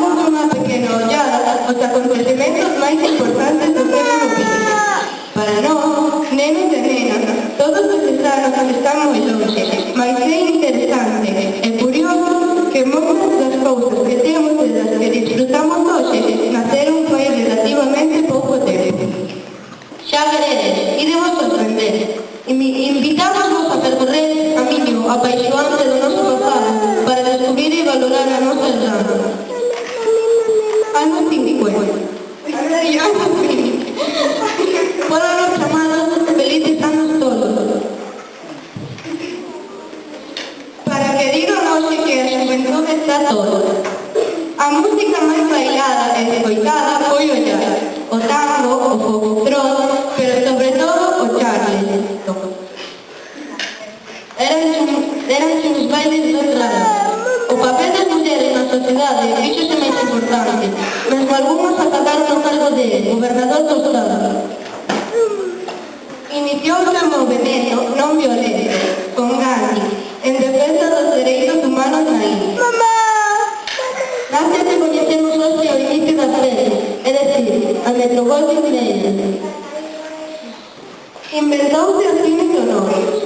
damos unha pequena ollada aos acontecementos máis importantes do século XX. Para nós, nenos e nenas, todos estes anos están moi longe, mas é interesante e curioso que moitas das cousas que temos e das que disfrutamos hoxe naceron fai relativamente pouco tempo. Xa veredes, iremos sorprender. Invitamos a percorrer camiño apaixonante do noso pasado para descubrir e valorar a nosa heranza. Anos 50. Foron os chamados felices anos tolos. Para que digan hoxe que a xuventude está toda. A música máis bailada e escoitada foi o jazz, o tango, o foxtrot, pero sobre todo o charleston. Eran uns bailes ben raros. O papel das mulleres na sociedade fíxose máis importante, mesmo algúns atacaron o cargo de gobernador do Estado. Iniciouse o movimento non violento, con Gandhi, en defensa dos dereitos humanos na India. Gracias que coñecemos hoxe o inicio das redes, é dicir, a Metro-Goldwyn-Mayer. Inventouse o cine sonoro.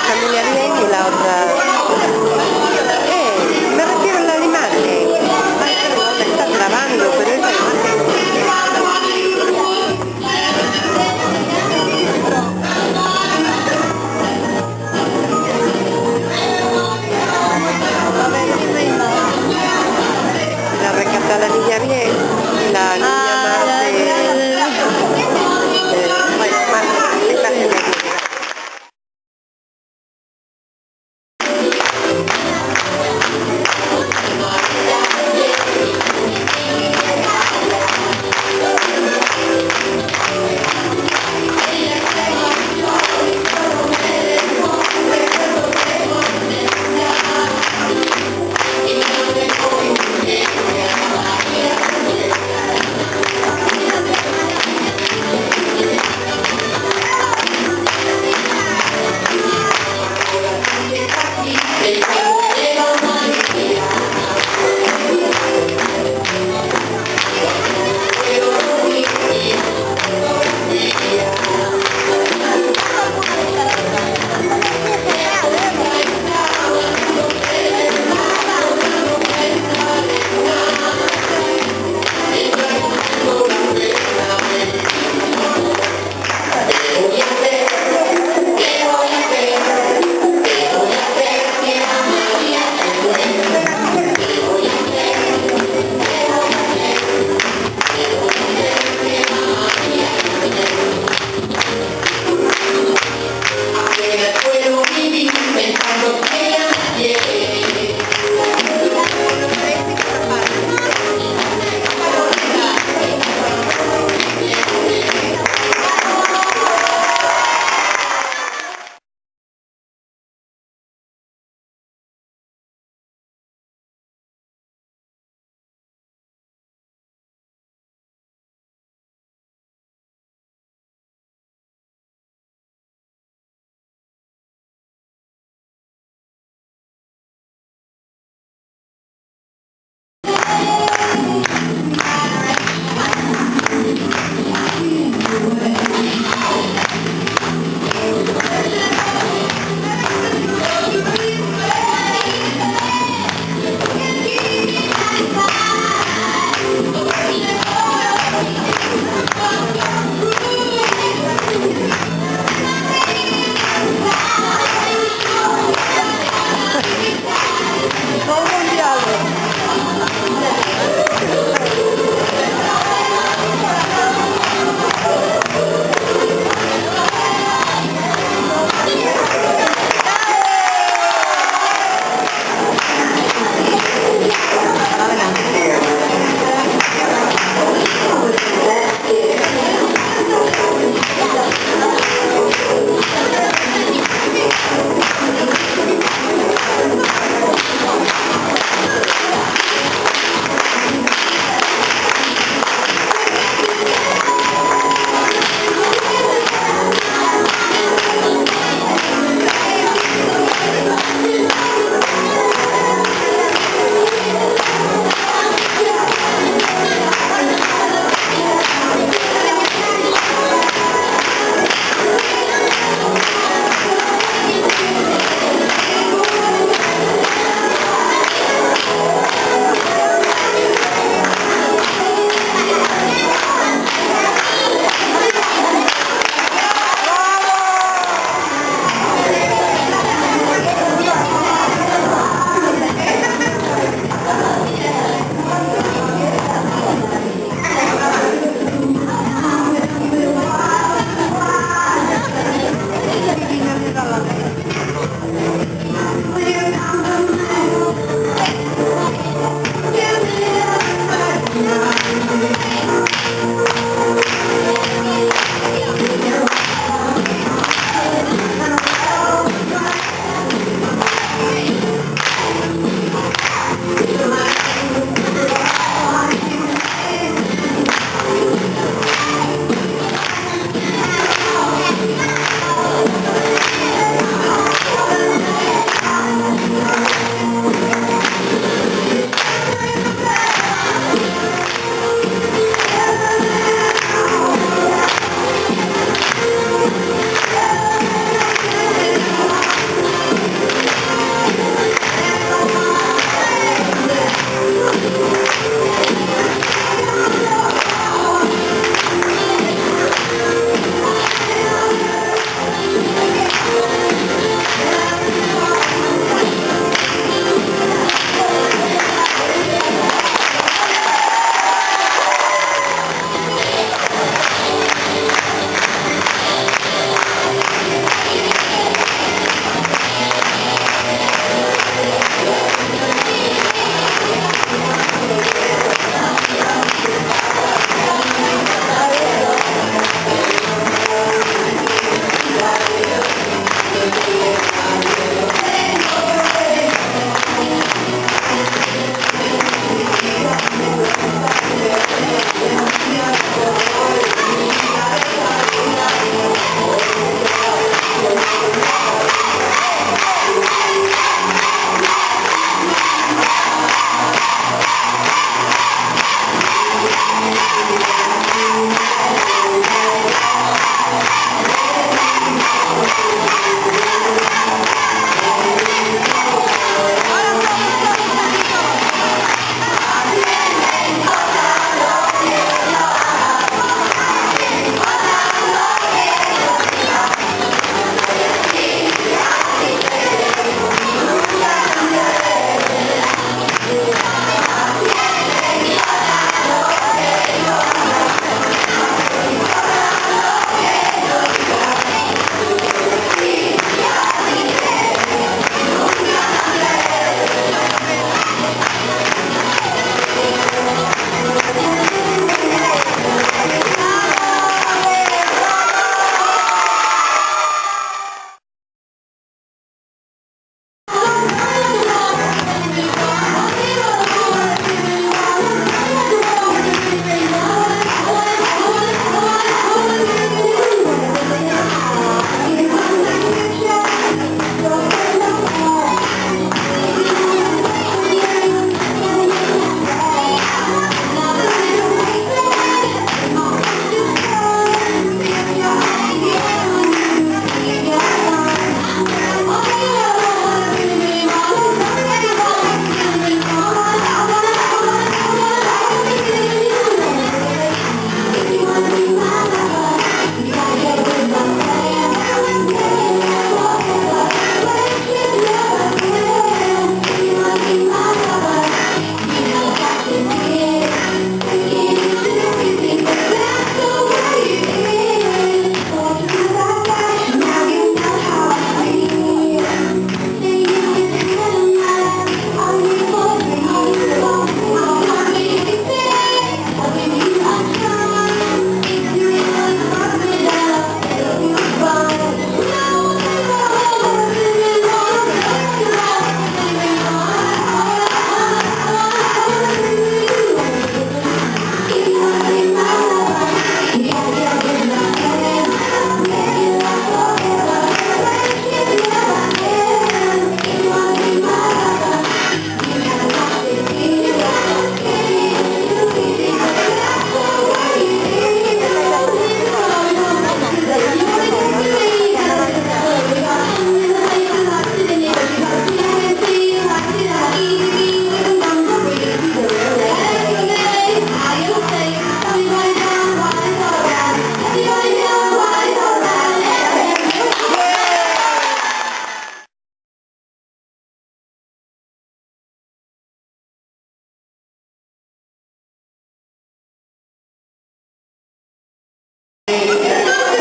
mi familia bien y la otra... me refiero al animal. Me está grabando, pero esa imagen... La recata a la niña bien, la niña más bueno, más de clase media.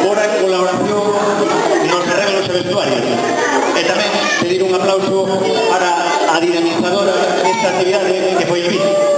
por a colaboración nos arreglos e vestuarios. E tamén pedir un aplauso para a dinamizadora desta actividade que foi Luis.